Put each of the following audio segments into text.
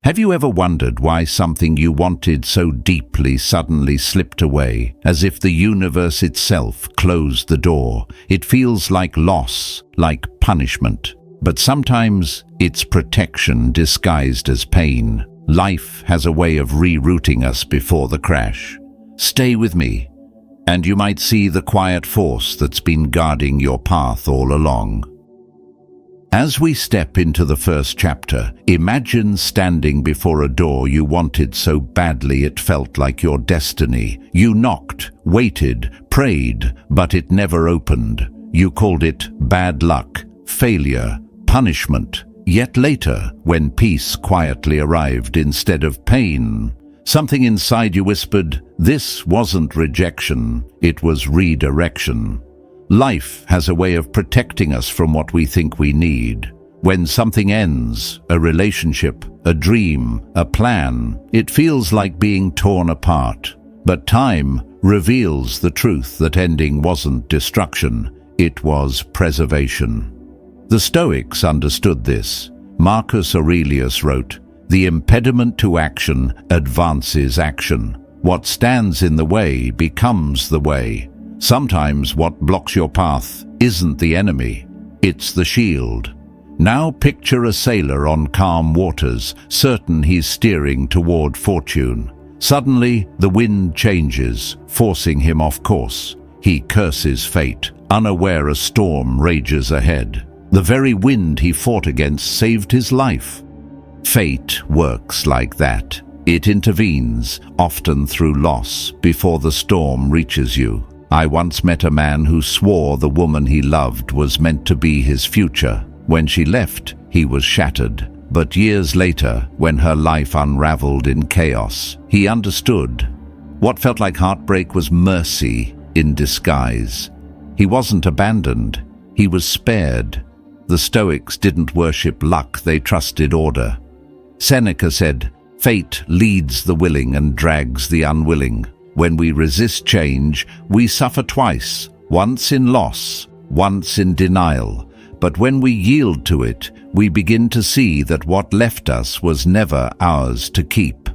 Have you ever wondered why something you wanted so deeply suddenly slipped away, as if the universe itself closed the door? It feels like loss, like punishment. But sometimes it's protection disguised as pain. Life has a way of rerouting us before the crash. Stay with me, and you might see the quiet force that's been guarding your path all along. As we step into the first chapter, imagine standing before a door you wanted so badly it felt like your destiny. You knocked, waited, prayed, but it never opened. You called it bad luck, failure, punishment. Yet later, when peace quietly arrived instead of pain, something inside you whispered, this wasn't rejection, it was redirection. Life has a way of protecting us from what we think we need. When something ends, a relationship, a dream, a plan, it feels like being torn apart. But time reveals the truth that ending wasn't destruction, it was preservation. The Stoics understood this. Marcus Aurelius wrote, "The impediment to action advances action. What stands in the way becomes the way." Sometimes what blocks your path isn't the enemy, it's the shield. Now picture a sailor on calm waters, certain he's steering toward fortune. Suddenly, the wind changes, forcing him off course. He curses fate, unaware a storm rages ahead. The very wind he fought against saved his life. Fate works like that. It intervenes, often through loss, before the storm reaches you. I once met a man who swore the woman he loved was meant to be his future. When she left, he was shattered. But years later, when her life unraveled in chaos, he understood. What felt like heartbreak was mercy in disguise. He wasn't abandoned, he was spared. The Stoics didn't worship luck, they trusted order. Seneca said, "Fate leads the willing and drags the unwilling." When we resist change, we suffer twice, once in loss, once in denial. But when we yield to it, we begin to see that what left us was never ours to keep.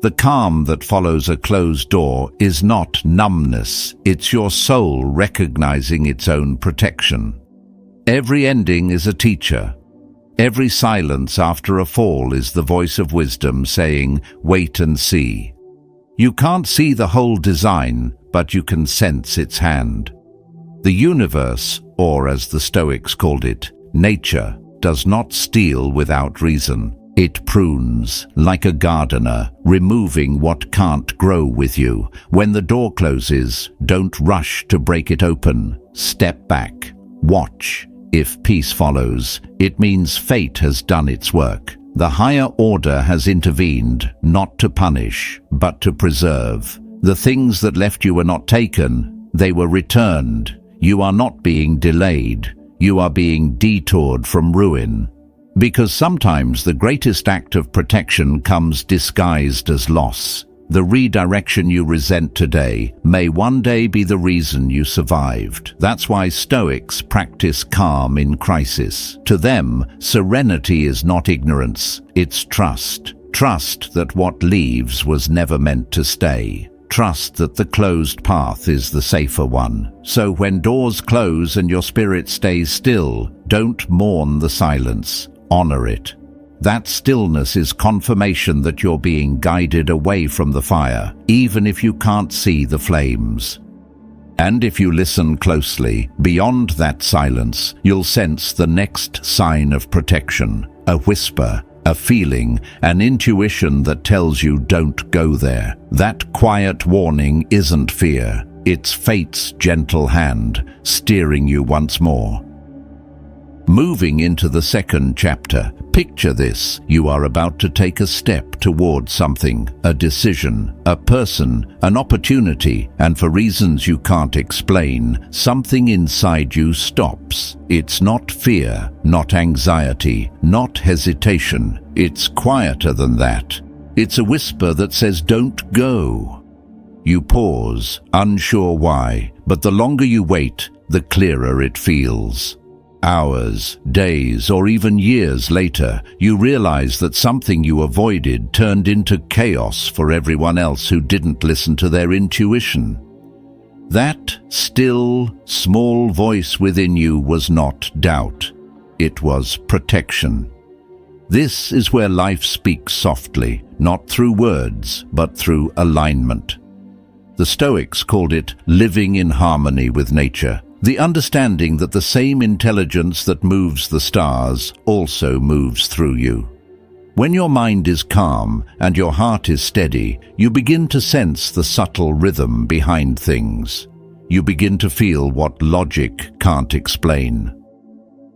The calm that follows a closed door is not numbness, it's your soul recognizing its own protection. Every ending is a teacher. Every silence after a fall is the voice of wisdom saying, "Wait and see." You can't see the whole design, but you can sense its hand. The universe, or as the Stoics called it, nature, does not steal without reason. It prunes, like a gardener, removing what can't grow with you. When the door closes, don't rush to break it open. Step back. Watch. If peace follows, it means fate has done its work. The higher order has intervened, not to punish, but to preserve. The things that left you were not taken, they were returned. You are not being delayed, you are being detoured from ruin. Because sometimes the greatest act of protection comes disguised as loss. The redirection you resent today may one day be the reason you survived. That's why Stoics practice calm in crisis. To them, serenity is not ignorance, it's trust. Trust that what leaves was never meant to stay. Trust that the closed path is the safer one. So when doors close and your spirit stays still, don't mourn the silence, honor it. That stillness is confirmation that you're being guided away from the fire, even if you can't see the flames. And if you listen closely, beyond that silence, you'll sense the next sign of protection, a whisper, a feeling, an intuition that tells you don't go there. That quiet warning isn't fear, it's fate's gentle hand, steering you once more. Moving into the second chapter, picture this. You are about to take a step toward something, a decision, a person, an opportunity, and for reasons you can't explain, something inside you stops. It's not fear, not anxiety, not hesitation. It's quieter than that. It's a whisper that says, "Don't go." You pause, unsure why, but the longer you wait, the clearer it feels. hours, days, or even years later, you realize that something you avoided turned into chaos for everyone else who didn't listen to their intuition. That still, small voice within you was not doubt. It was protection. This is where life speaks softly, not through words, but through alignment. The Stoics called it living in harmony with nature, the understanding that the same intelligence that moves the stars also moves through you. When your mind is calm and your heart is steady, you begin to sense the subtle rhythm behind things. You begin to feel what logic can't explain.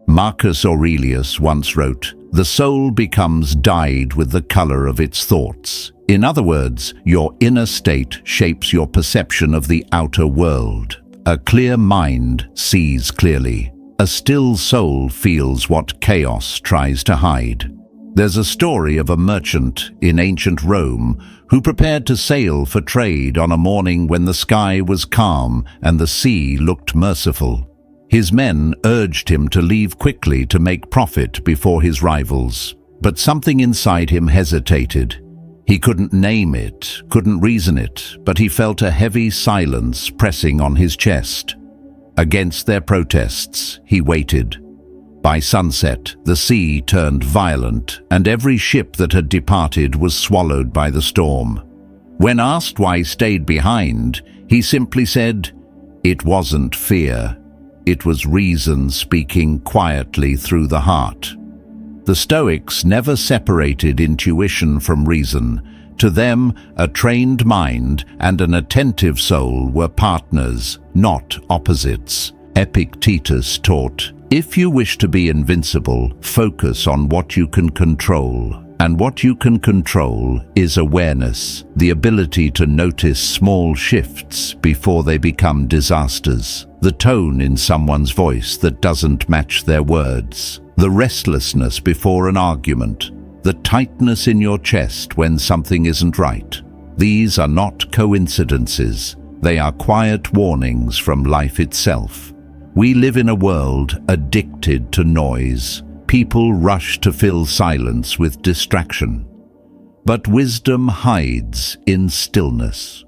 Marcus Aurelius once wrote, "The soul becomes dyed with the color of its thoughts." In other words, your inner state shapes your perception of the outer world. A clear mind sees clearly. A still soul feels what chaos tries to hide. There's a story of a merchant in ancient Rome who prepared to sail for trade on a morning when the sky was calm and the sea looked merciful. His men urged him to leave quickly to make profit before his rivals, but something inside him hesitated. He couldn't name it, couldn't reason it, but he felt a heavy silence pressing on his chest. Against their protests, he waited. By sunset, the sea turned violent, and every ship that had departed was swallowed by the storm. When asked why he stayed behind, he simply said, "It wasn't fear. It was reason speaking quietly through the heart." The Stoics never separated intuition from reason. To them, a trained mind and an attentive soul were partners, not opposites. Epictetus taught, "If you wish to be invincible, focus on what you can control." And what you can control is awareness, the ability to notice small shifts before they become disasters. The tone in someone's voice that doesn't match their words. The restlessness before an argument. The tightness in your chest when something isn't right. These are not coincidences. They are quiet warnings from life itself. We live in a world addicted to noise. People rush to fill silence with distraction. But wisdom hides in stillness.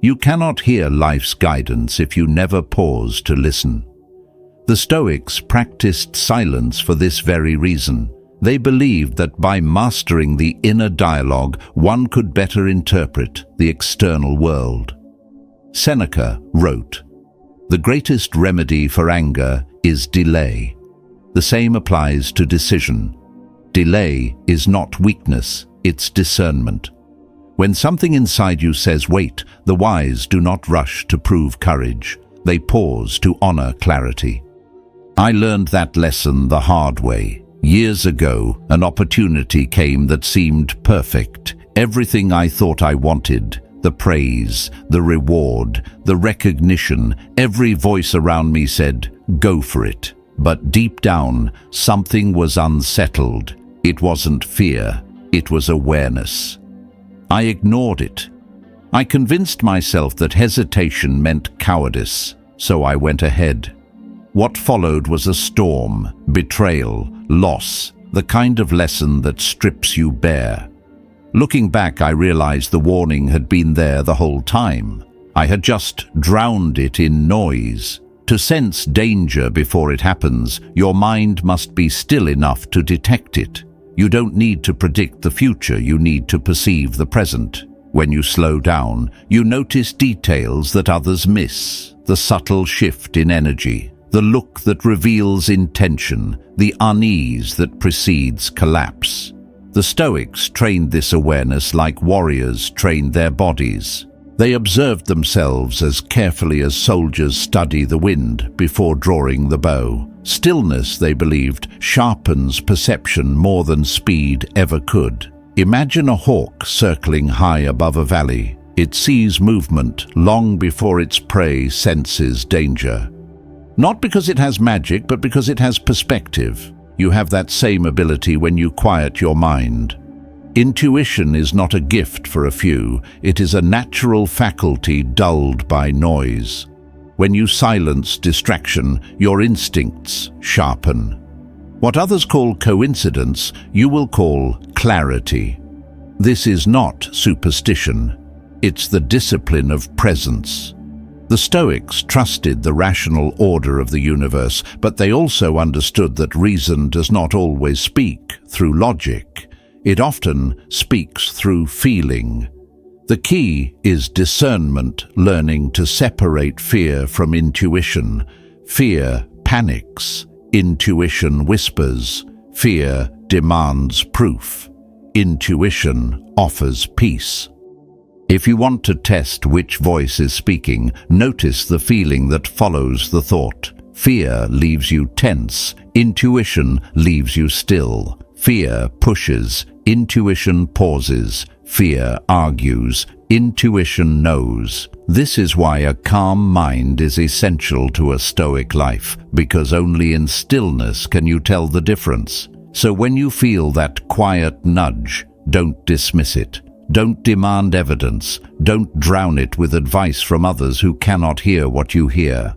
You cannot hear life's guidance if you never pause to listen. The Stoics practiced silence for this very reason. They believed that by mastering the inner dialogue, one could better interpret the external world. Seneca wrote, "The greatest remedy for anger is delay." The same applies to decision. Delay is not weakness, it's discernment. When something inside you says wait, the wise do not rush to prove courage. They pause to honor clarity. I learned that lesson the hard way. Years ago, an opportunity came that seemed perfect. Everything I thought I wanted, the praise, the reward, the recognition, every voice around me said, "Go for it." But deep down, something was unsettled. It wasn't fear, it was awareness. I ignored it. I convinced myself that hesitation meant cowardice, so I went ahead. What followed was a storm, betrayal, loss, the kind of lesson that strips you bare. Looking back, I realized the warning had been there the whole time. I had just drowned it in noise. To sense danger before it happens, your mind must be still enough to detect it. You don't need to predict the future, you need to perceive the present. When you slow down, you notice details that others miss, the subtle shift in energy, the look that reveals intention, the unease that precedes collapse. The Stoics trained this awareness like warriors trained their bodies. They observed themselves as carefully as soldiers study the wind before drawing the bow. Stillness, they believed, sharpens perception more than speed ever could. Imagine a hawk circling high above a valley. It sees movement long before its prey senses danger. Not because it has magic, but because it has perspective. You have that same ability when you quiet your mind. Intuition is not a gift for a few, it is a natural faculty dulled by noise. When you silence distraction, your instincts sharpen. What others call coincidence, you will call clarity. This is not superstition. It's the discipline of presence. The Stoics trusted the rational order of the universe, but they also understood that reason does not always speak through logic. It often speaks through feeling. The key is discernment, learning to separate fear from intuition. Fear panics, intuition whispers. Fear demands proof. Intuition offers peace. If you want to test which voice is speaking, notice the feeling that follows the thought. Fear leaves you tense. Intuition leaves you still. Fear pushes. Intuition pauses. Fear argues. Intuition knows. This is why a calm mind is essential to a Stoic life, because only in stillness can you tell the difference. So when you feel that quiet nudge, don't dismiss it. Don't demand evidence. Don't drown it with advice from others who cannot hear what you hear.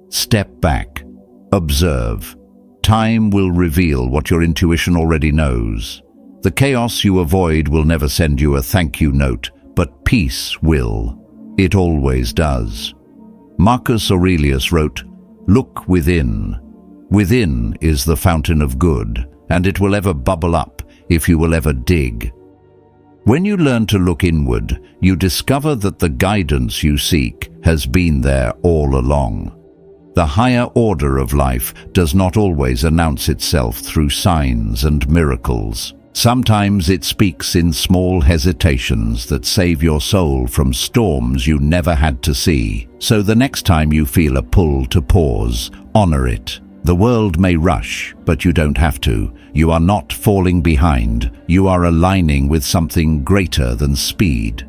Step back. Observe. Time will reveal what your intuition already knows. The chaos you avoid will never send you a thank you note, but peace will. It always does. Marcus Aurelius wrote, "Look within. Within is the fountain of good, and it will ever bubble up if you will ever dig." When you learn to look inward, you discover that the guidance you seek has been there all along. The higher order of life does not always announce itself through signs and miracles. Sometimes it speaks in small hesitations that save your soul from storms you never had to see. So the next time you feel a pull to pause, honor it. The world may rush, but you don't have to. You are not falling behind. You are aligning with something greater than speed.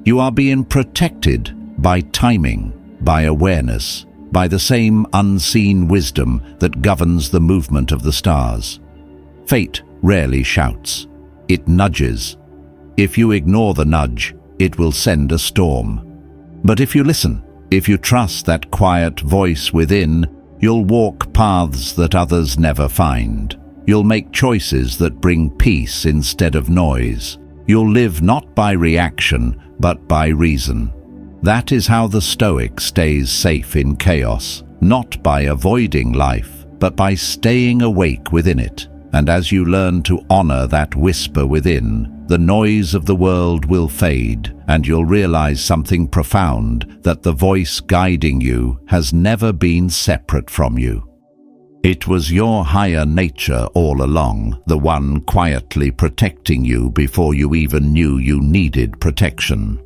You are being protected by timing, by awareness, by the same unseen wisdom that governs the movement of the stars. Fate rarely shouts. It nudges. If you ignore the nudge, it will send a storm. But if you listen, if you trust that quiet voice within, you'll walk paths that others never find. You'll make choices that bring peace instead of noise. You'll live not by reaction, but by reason. That is how the Stoic stays safe in chaos, not by avoiding life, but by staying awake within it. And as you learn to honor that whisper within, the noise of the world will fade, and you'll realize something profound, that the voice guiding you has never been separate from you. It was your higher nature all along, the one quietly protecting you before you even knew you needed protection.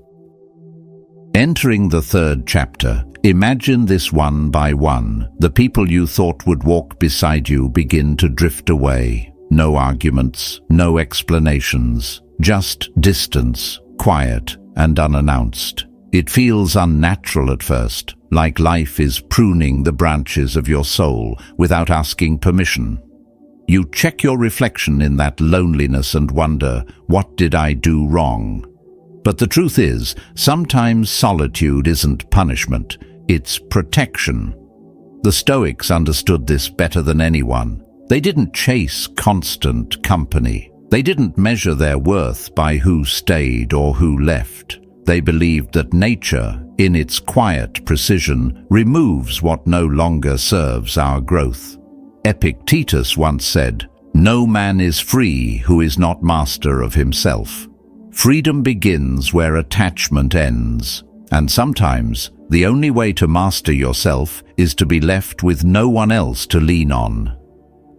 Entering the third chapter, imagine this one by one. The people you thought would walk beside you begin to drift away. No arguments, no explanations, just distance, quiet and unannounced. It feels unnatural at first, like life is pruning the branches of your soul without asking permission. You check your reflection in that loneliness and wonder, what did I do wrong? But the truth is, sometimes solitude isn't punishment, it's protection. The Stoics understood this better than anyone. They didn't chase constant company. They didn't measure their worth by who stayed or who left. They believed that nature, in its quiet precision, removes what no longer serves our growth. Epictetus once said, "No man is free who is not master of himself." Freedom begins where attachment ends, and sometimes the only way to master yourself is to be left with no one else to lean on.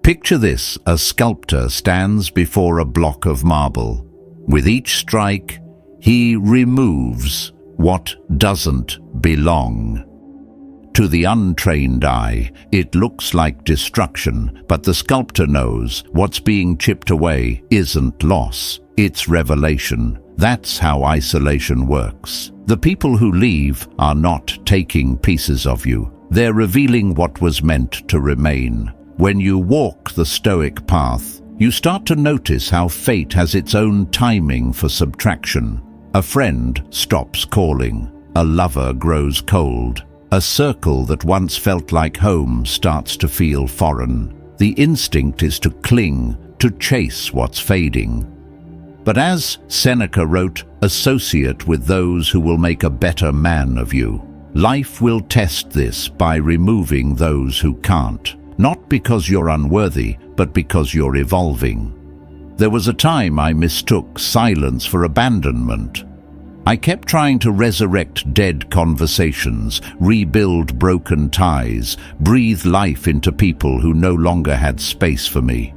Picture this: a sculptor stands before a block of marble. With each strike, he removes what doesn't belong. To the untrained eye, it looks like destruction, but the sculptor knows what's being chipped away isn't loss, it's revelation. That's how isolation works. The people who leave are not taking pieces of you. They're revealing what was meant to remain. When you walk the Stoic path, you start to notice how fate has its own timing for subtraction. A friend stops calling. A lover grows cold. A circle that once felt like home starts to feel foreign. The instinct is to cling, to chase what's fading. But as Seneca wrote, associate with those who will make a better man of you. Life will test this by removing those who can't. Not because you're unworthy, but because you're evolving. There was a time I mistook silence for abandonment. I kept trying to resurrect dead conversations, rebuild broken ties, breathe life into people who no longer had space for me.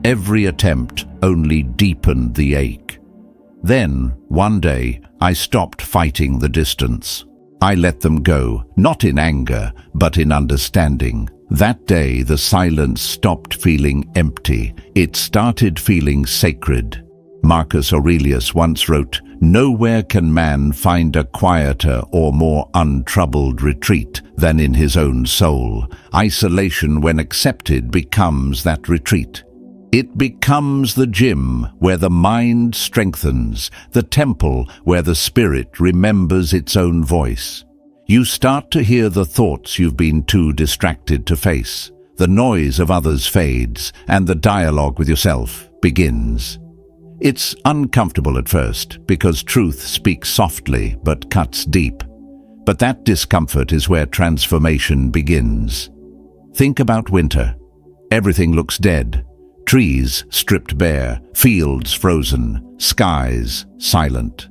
Every attempt only deepened the ache. Then, one day, I stopped fighting the distance. I let them go, not in anger, but in understanding. That day, the silence stopped feeling empty. It started feeling sacred. Marcus Aurelius once wrote, "Nowhere can man find a quieter or more untroubled retreat than in his own soul. Isolation, when accepted, becomes that retreat. It becomes the gym where the mind strengthens, the temple where the spirit remembers its own voice. You start to hear the thoughts you've been too distracted to face. The noise of others fades, and the dialogue with yourself begins. It's uncomfortable at first, because truth speaks softly but cuts deep. But that discomfort is where transformation begins. Think about winter. Everything looks dead. Trees stripped bare, fields frozen, skies silent.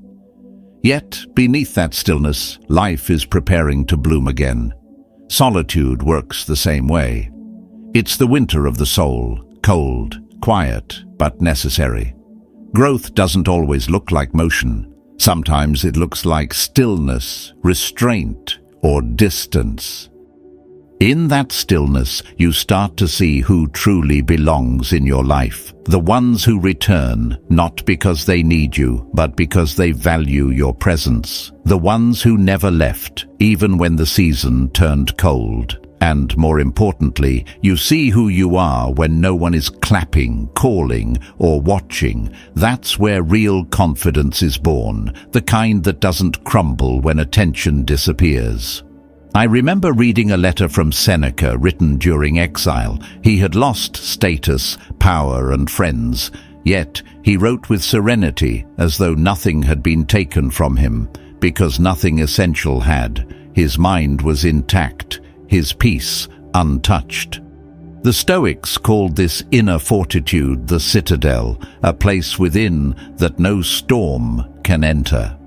Yet, beneath that stillness, life is preparing to bloom again. Solitude works the same way. It's the winter of the soul, cold, quiet, but necessary. Growth doesn't always look like motion. Sometimes it looks like stillness, restraint, or distance. In that stillness, you start to see who truly belongs in your life. The ones who return, not because they need you, but because they value your presence. The ones who never left, even when the season turned cold. And more importantly, you see who you are when no one is clapping, calling, or watching. That's where real confidence is born, the kind that doesn't crumble when attention disappears. I remember reading a letter from Seneca written during exile. He had lost status, power, and friends, yet he wrote with serenity, as though nothing had been taken from him, because nothing essential had. His mind was intact, his peace untouched. The Stoics called this inner fortitude the citadel, a place within that no storm can enter.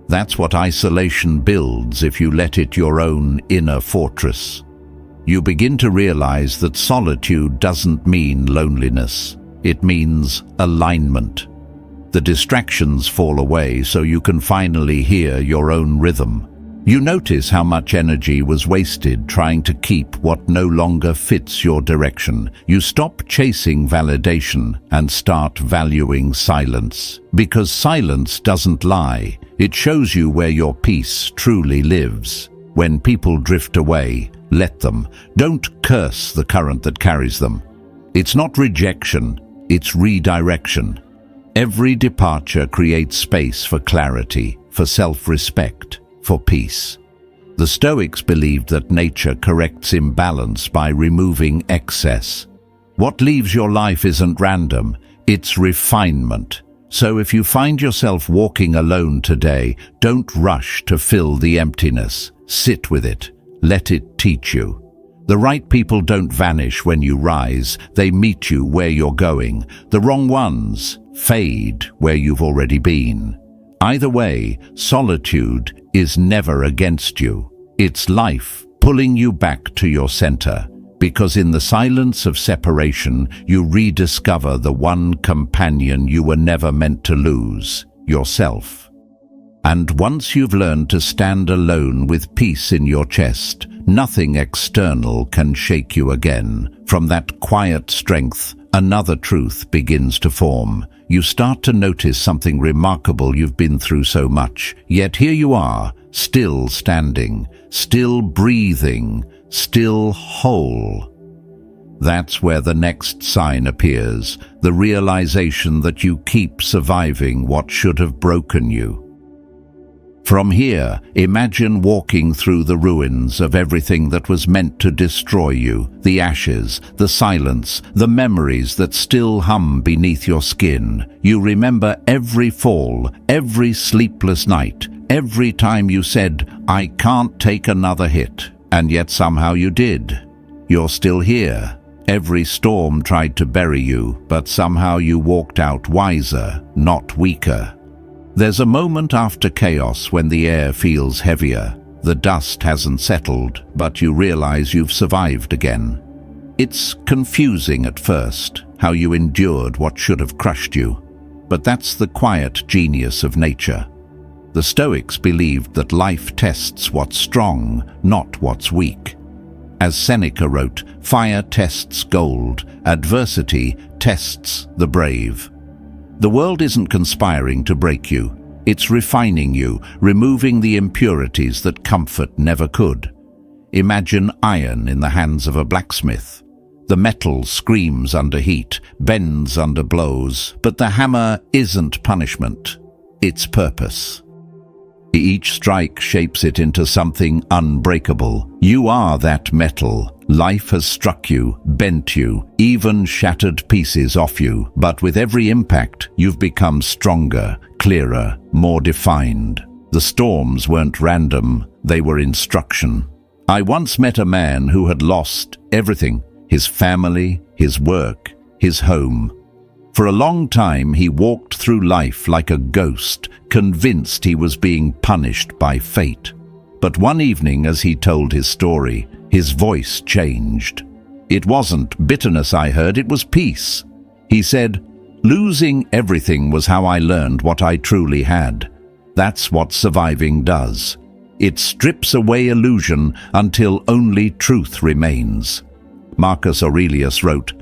That's what isolation builds if you let it your own inner fortress. You begin to realize that solitude doesn't mean loneliness. It means alignment. The distractions fall away so you can finally hear your own rhythm. You notice how much energy was wasted trying to keep what no longer fits your direction. You stop chasing validation and start valuing silence. Because silence doesn't lie. It shows you where your peace truly lives. When people drift away, let them. Don't curse the current that carries them. It's not rejection, it's redirection. Every departure creates space for clarity, for self-respect, for peace. The Stoics believed that nature corrects imbalance by removing excess. What leaves your life isn't random, it's refinement. So if you find yourself walking alone today, don't rush to fill the emptiness. Sit with it. Let it teach you. The right people don't vanish when you rise. They meet you where you're going. The wrong ones fade where you've already been. Either way, solitude is never against you. It's life pulling you back to your center. Because in the silence of separation, you rediscover the one companion you were never meant to lose, yourself. And once you've learned to stand alone with peace in your chest, nothing external can shake you again. From that quiet strength, another truth begins to form. You start to notice something remarkable. You've been through so much, yet here you are, still standing, still breathing, still whole. That's where the next sign appears, the realization that you keep surviving what should have broken you. From here, imagine walking through the ruins of everything that was meant to destroy you, the ashes, the silence, the memories that still hum beneath your skin. You remember every fall, every sleepless night, every time you said, "I can't take another hit," and yet somehow you did. You're still here. Every storm tried to bury you, but somehow you walked out wiser, not weaker. There's a moment after chaos when the air feels heavier. The dust hasn't settled, but you realize you've survived again. It's confusing at first, how you endured what should have crushed you. But that's the quiet genius of nature. The Stoics believed that life tests what's strong, not what's weak. As Seneca wrote, "Fire tests gold, adversity tests the brave." The world isn't conspiring to break you. It's refining you, removing the impurities that comfort never could. Imagine iron in the hands of a blacksmith. The metal screams under heat, bends under blows, but the hammer isn't punishment. It's purpose. Each strike shapes it into something unbreakable. You are that metal. Life has struck you, bent you, even shattered pieces off you. But with every impact, you've become stronger, clearer, more defined. The storms weren't random, they were instruction. I once met a man who had lost everything: his family, his work, his home. For a long time, he walked through life like a ghost, convinced he was being punished by fate. But one evening, as he told his story, his voice changed. It wasn't bitterness I heard, it was peace. He said, "Losing everything was how I learned what I truly had." That's what surviving does. It strips away illusion until only truth remains. Marcus Aurelius wrote,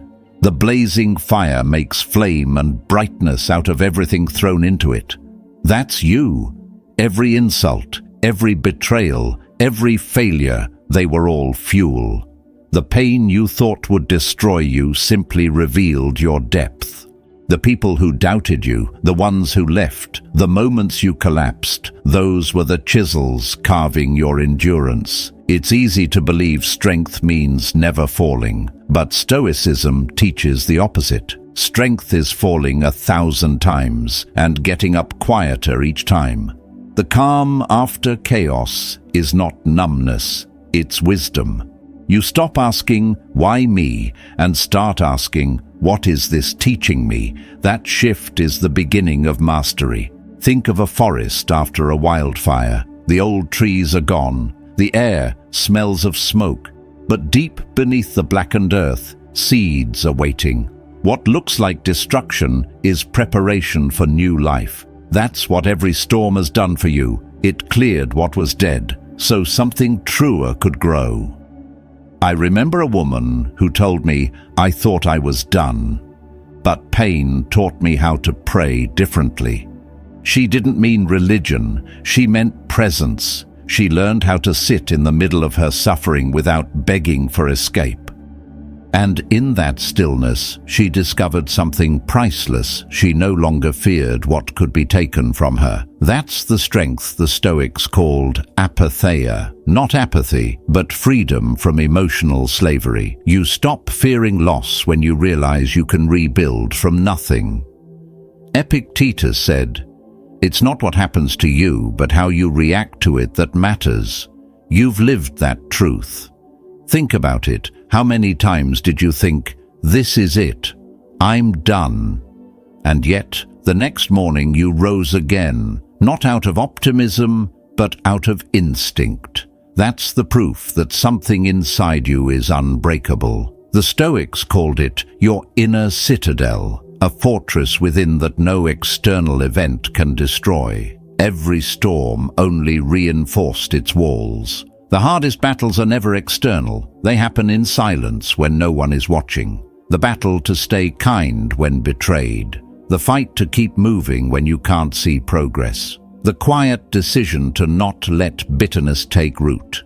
"The blazing fire makes flame and brightness out of everything thrown into it." That's you. Every insult, every betrayal, every failure, they were all fuel. The pain you thought would destroy you simply revealed your depth. The people who doubted you, the ones who left, the moments you collapsed, those were the chisels carving your endurance. It's easy to believe strength means never falling, but Stoicism teaches the opposite. Strength is falling 1,000 times and getting up quieter each time. The calm after chaos is not numbness, it's wisdom. You stop asking, "Why me?" and start asking, "What is this teaching me?" That shift is the beginning of mastery. Think of a forest after a wildfire. The old trees are gone. The air smells of smoke. But deep beneath the blackened earth, seeds are waiting. What looks like destruction is preparation for new life. That's what every storm has done for you. It cleared what was dead, so something truer could grow. I remember a woman who told me, "I thought I was done." But pain taught me how to pray differently. She didn't mean religion, she meant presence. She learned how to sit in the middle of her suffering without begging for escape. And in that stillness, she discovered something priceless. She no longer feared what could be taken from her. That's the strength the Stoics called apatheia. Not apathy, but freedom from emotional slavery. You stop fearing loss when you realize you can rebuild from nothing. Epictetus said, "It's not what happens to you, but how you react to it that matters." You've lived that truth. Think about it. How many times did you think, "This is it, I'm done"? And yet, the next morning you rose again, not out of optimism, but out of instinct. That's the proof that something inside you is unbreakable. The Stoics called it your inner citadel, a fortress within that no external event can destroy. Every storm only reinforced its walls. The hardest battles are never external. They happen in silence when no one is watching. The battle to stay kind when betrayed. The fight to keep moving when you can't see progress. The quiet decision to not let bitterness take root.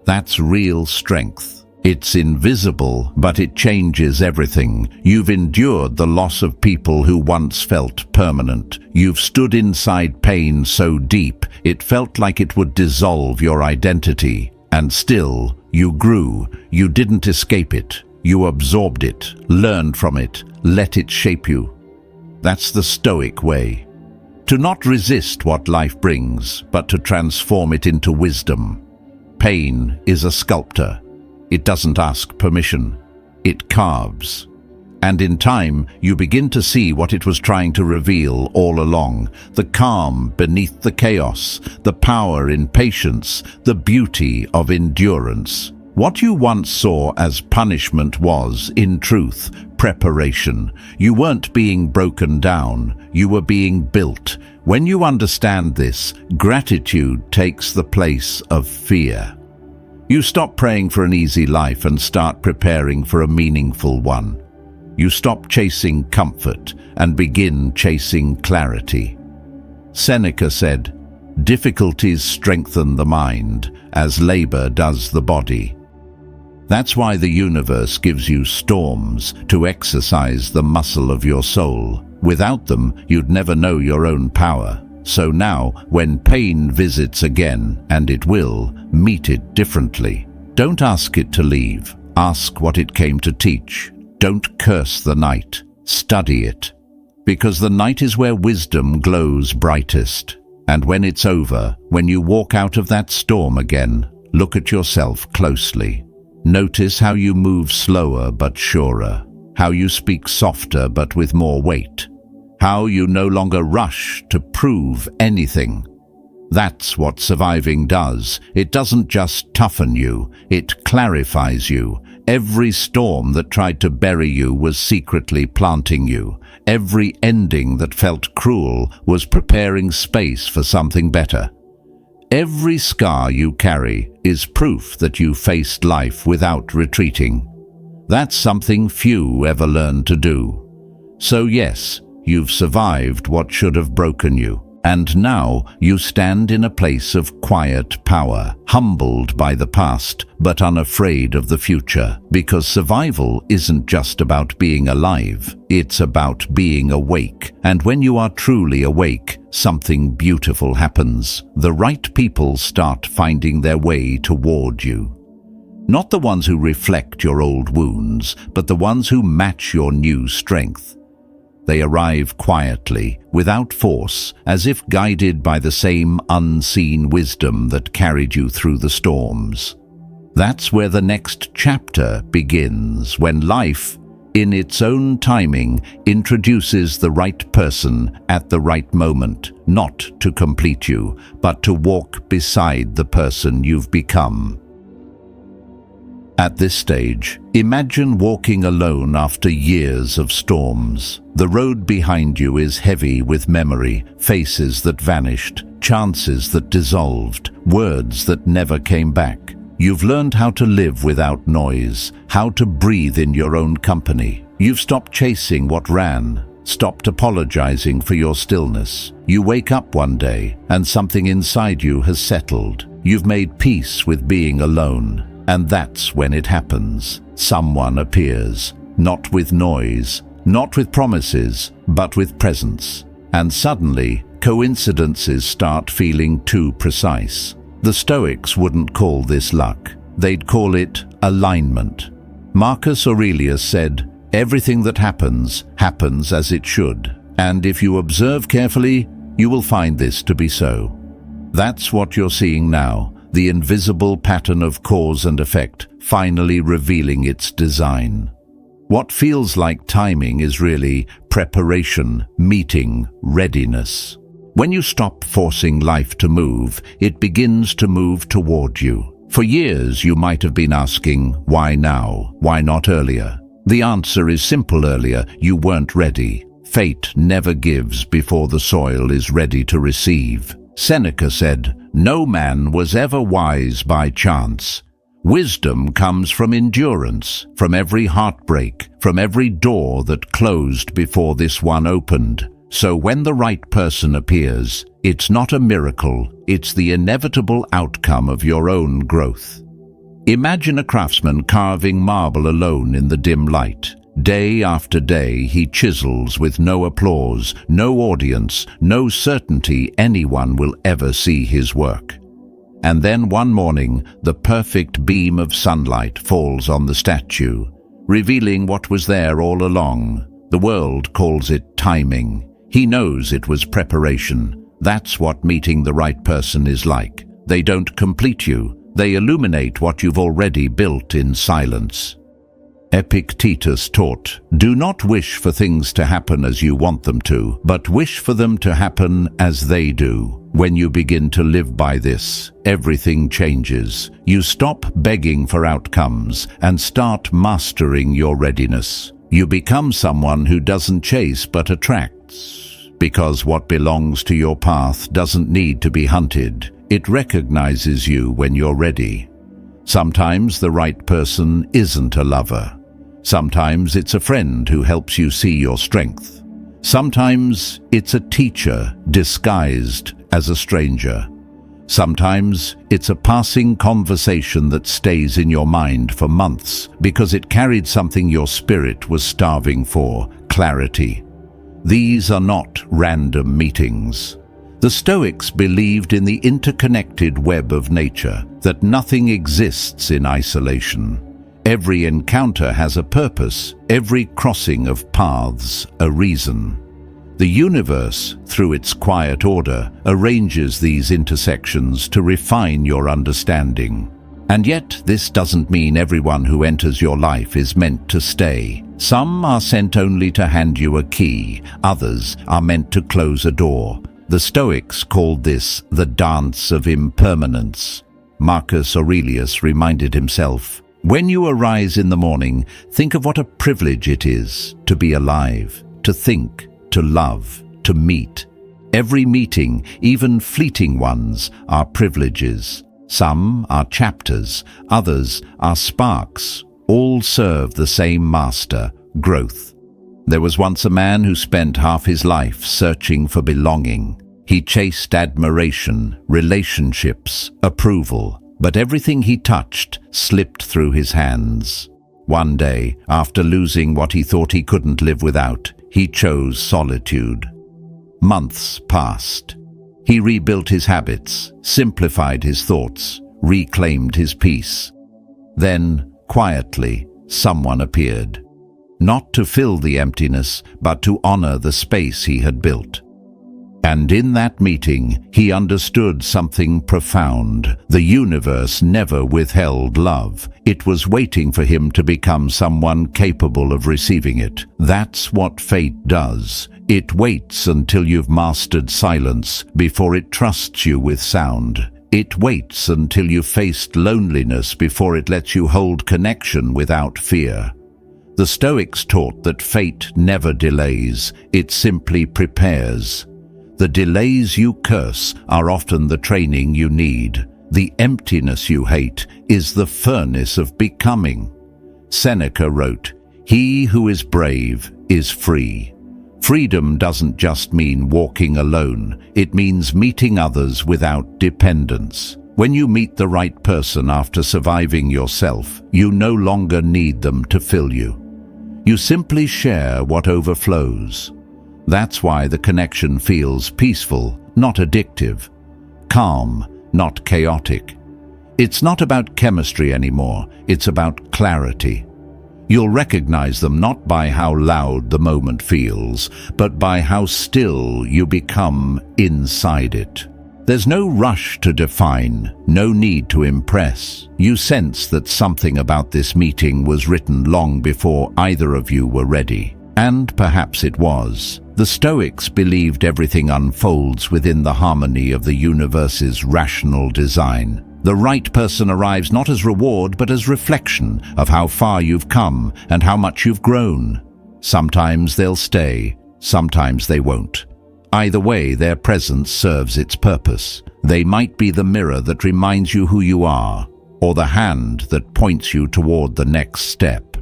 That's real strength. It's invisible, but it changes everything. You've endured the loss of people who once felt permanent. You've stood inside pain so deep, it felt like it would dissolve your identity. And still, you grew. You didn't escape it. You absorbed it, learned from it, let it shape you. That's the Stoic way. To not resist what life brings, but to transform it into wisdom. Pain is a sculptor. It doesn't ask permission. It carves. And in time, you begin to see what it was trying to reveal all along. The calm beneath the chaos, the power in patience, the beauty of endurance. What you once saw as punishment was, in truth, preparation. You weren't being broken down. You were being built. When you understand this, gratitude takes the place of fear. You stop praying for an easy life and start preparing for a meaningful one. You stop chasing comfort and begin chasing clarity. Seneca said, "Difficulties strengthen the mind, as labor does the body." That's why the universe gives you storms to exercise the muscle of your soul. Without them, you'd never know your own power. So now, when pain visits again, and it will, meet it differently. Don't ask it to leave. Ask what it came to teach. Don't curse the night. Study it. Because the night is where wisdom glows brightest. And when it's over, when you walk out of that storm again, look at yourself closely. Notice how you move slower but surer. How you speak softer but with more weight. How you no longer rush to prove anything. That's what surviving does. It doesn't just toughen you, it clarifies you. Every storm that tried to bury you was secretly planting you. Every ending that felt cruel was preparing space for something better. Every scar you carry is proof that you faced life without retreating. That's something few ever learn to do. So yes, you've survived what should have broken you, and now you stand in a place of quiet power, humbled by the past, but unafraid of the future, because survival isn't just about being alive, it's about being awake. And when you are truly awake, something beautiful happens. The right people start finding their way toward you. Not the ones who reflect your old wounds, but the ones who match your new strength. They arrive quietly, without force, as if guided by the same unseen wisdom that carried you through the storms. That's where the next chapter begins, when life, in its own timing, introduces the right person at the right moment, not to complete you, but to walk beside the person you've become. At this stage, imagine walking alone after years of storms. The road behind you is heavy with memory, faces that vanished, chances that dissolved, words that never came back. You've learned how to live without noise, how to breathe in your own company. You've stopped chasing what ran, stopped apologizing for your stillness. You wake up one day, and something inside you has settled. You've made peace with being alone. And that's when it happens. Someone appears, not with noise, not with promises, but with presence. And suddenly, coincidences start feeling too precise. The Stoics wouldn't call this luck. They'd call it alignment. Marcus Aurelius said, "Everything that happens, happens as it should. And if you observe carefully, you will find this to be so." That's what you're seeing now. The invisible pattern of cause and effect finally revealing its design. What feels like timing is really preparation, meeting, readiness. When you stop forcing life to move, it begins to move toward you. For years you might have been asking, why now? Why not earlier? The answer is simple: earlier you weren't ready. Fate never gives before the soil is ready to receive. Seneca said, "No man was ever wise by chance. Wisdom comes from endurance, from every heartbreak, from every door that closed before this one opened." So when the right person appears, it's not a miracle, it's the inevitable outcome of your own growth. Imagine a craftsman carving marble alone in the dim light. Day after day he chisels with no applause, no audience, no certainty anyone will ever see his work. And then one morning, the perfect beam of sunlight falls on the statue, revealing what was there all along. The world calls it timing. He knows it was preparation. That's what meeting the right person is like. They don't complete you. They illuminate what you've already built in silence. Epictetus taught, "Do not wish for things to happen as you want them to, but wish for them to happen as they do." When you begin to live by this, everything changes. You stop begging for outcomes and start mastering your readiness. You become someone who doesn't chase but attracts. Because what belongs to your path doesn't need to be hunted. It recognizes you when you're ready. Sometimes the right person isn't a lover. Sometimes it's a friend who helps you see your strength. Sometimes it's a teacher disguised as a stranger. Sometimes it's a passing conversation that stays in your mind for months because it carried something your spirit was starving for, clarity. These are not random meetings. The Stoics believed in the interconnected web of nature, that nothing exists in isolation. Every encounter has a purpose, every crossing of paths a reason. The universe, through its quiet order, arranges these intersections to refine your understanding. And yet, this doesn't mean everyone who enters your life is meant to stay. Some are sent only to hand you a key, others are meant to close a door. The Stoics called this the dance of impermanence. Marcus Aurelius reminded himself, "When you arise in the morning, think of what a privilege it is to be alive, to think, to love, to meet. Every meeting, even fleeting ones, are privileges. Some are chapters, others are sparks. All serve the same master, growth." There was once a man who spent half his life searching for belonging. He chased admiration, relationships, approval, but everything he touched slipped through his hands. One day, after losing what he thought he couldn't live without, he chose solitude. Months passed. He rebuilt his habits, simplified his thoughts, reclaimed his peace. Then, quietly, someone appeared. Not to fill the emptiness, but to honor the space he had built. And in that meeting, he understood something profound. The universe never withheld love. It was waiting for him to become someone capable of receiving it. That's what fate does. It waits until you've mastered silence before it trusts you with sound. It waits until you've faced loneliness before it lets you hold connection without fear. The Stoics taught that fate never delays, it simply prepares. The delays you curse are often the training you need. The emptiness you hate is the furnace of becoming. Seneca wrote, "He who is brave is free." Freedom doesn't just mean walking alone, it means meeting others without dependence. When you meet the right person after surviving yourself, you no longer need them to fill you. You simply share what overflows. That's why the connection feels peaceful, not addictive, calm, not chaotic. It's not about chemistry anymore, it's about clarity. You'll recognize them not by how loud the moment feels, but by how still you become inside it. There's no rush to define, no need to impress. You sense that something about this meeting was written long before either of you were ready. And perhaps it was. The Stoics believed everything unfolds within the harmony of the universe's rational design. The right person arrives not as reward but as reflection of how far you've come and how much you've grown. Sometimes they'll stay, sometimes they won't. Either way, their presence serves its purpose. They might be the mirror that reminds you who you are, or the hand that points you toward the next step.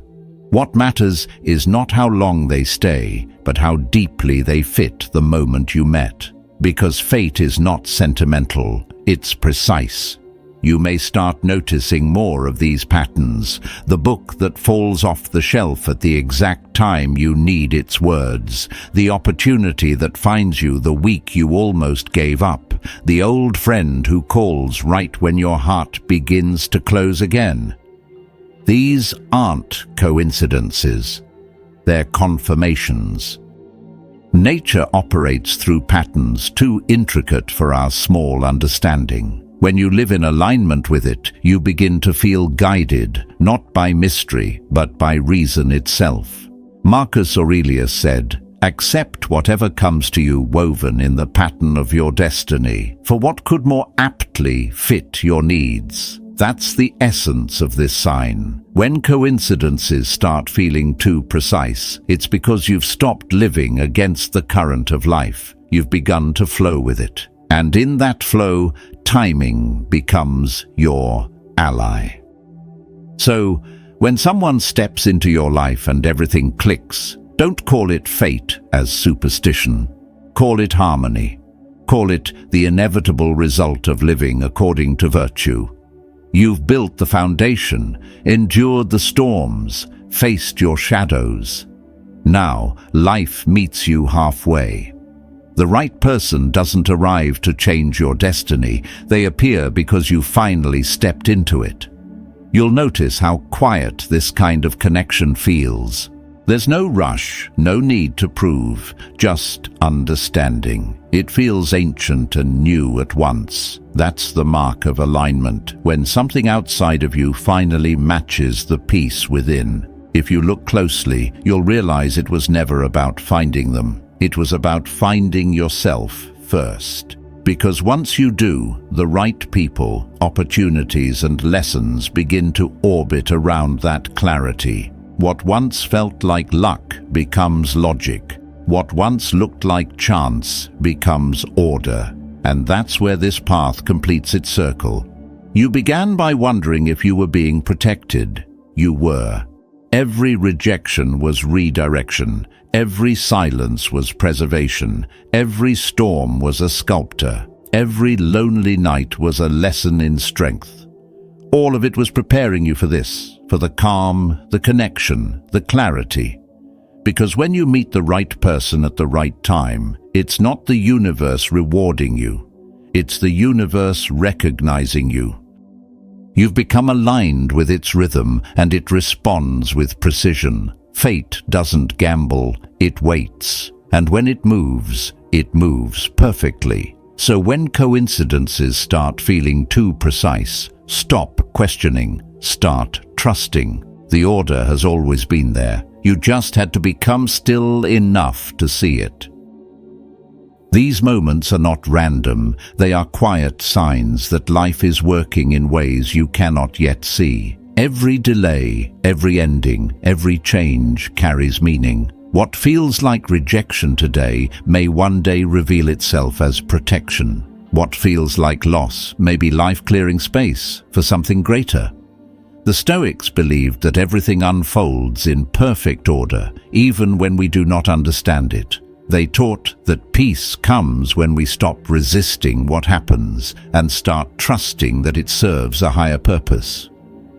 What matters is not how long they stay, but how deeply they fit the moment you met. Because fate is not sentimental, it's precise. you may start noticing more of these patterns. The book that falls off the shelf at the exact time you need its words. The opportunity that finds you the week you almost gave up. The old friend who calls right when your heart begins to close again. These aren't coincidences. They're confirmations. Nature operates through patterns too intricate for our small understanding. When you live in alignment with it, you begin to feel guided, not by mystery, but by reason itself. Marcus Aurelius said, "Accept whatever comes to you woven in the pattern of your destiny, for what could more aptly fit your needs?" That's the essence of this sign. When coincidences start feeling too precise, it's because you've stopped living against the current of life. You've begun to flow with it. And in that flow, timing becomes your ally. So, when someone steps into your life and everything clicks, don't call it fate as superstition. Call it harmony. Call it the inevitable result of living according to virtue. You've built the foundation, endured the storms, faced your shadows. Now, life meets you halfway. The right person doesn't arrive to change your destiny. They appear because you finally stepped into it. You'll notice how quiet this kind of connection feels. There's no rush, no need to prove, just understanding. It feels ancient and new at once. That's the mark of alignment, when something outside of you finally matches the peace within. If you look closely, you'll realize it was never about finding them. It was about finding yourself first. Because once you do, the right people, opportunities and lessons begin to orbit around that clarity. What once felt like luck becomes logic. What once looked like chance becomes order. And that's where this path completes its circle. You began by wondering if you were being protected. You were. Every rejection was redirection. Every silence was preservation. Every storm was a sculptor. Every lonely night was a lesson in strength. All of it was preparing you for this, for the calm, the connection, the clarity. Because when you meet the right person at the right time, it's not the universe rewarding you. It's the universe recognizing you. You've become aligned with its rhythm, and it responds with precision. Fate doesn't gamble, it waits. And when it moves perfectly. So when coincidences start feeling too precise, stop questioning, start trusting. The order has always been there. You just had to become still enough to see it. These moments are not random. They are quiet signs that life is working in ways you cannot yet see. Every delay, every ending, every change carries meaning. What feels like rejection today may one day reveal itself as protection. What feels like loss may be life clearing space for something greater. The Stoics believed that everything unfolds in perfect order, even when we do not understand it. They taught that peace comes when we stop resisting what happens and start trusting that it serves a higher purpose.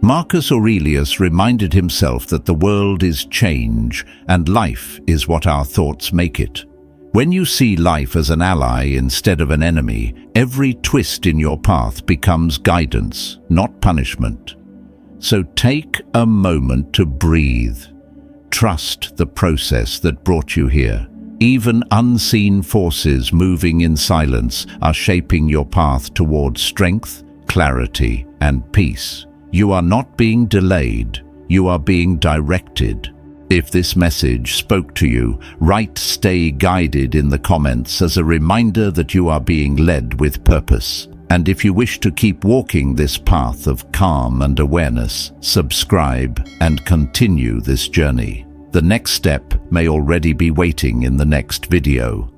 Marcus Aurelius reminded himself that the world is change and life is what our thoughts make it. When you see life as an ally instead of an enemy, every twist in your path becomes guidance, not punishment. So take a moment to breathe. Trust the process that brought you here. Even unseen forces moving in silence are shaping your path towards strength, clarity, and peace. You are not being delayed, you are being directed. If this message spoke to you, write "Stay Guided" in the comments as a reminder that you are being led with purpose. And if you wish to keep walking this path of calm and awareness, subscribe and continue this journey. The next step may already be waiting in the next video.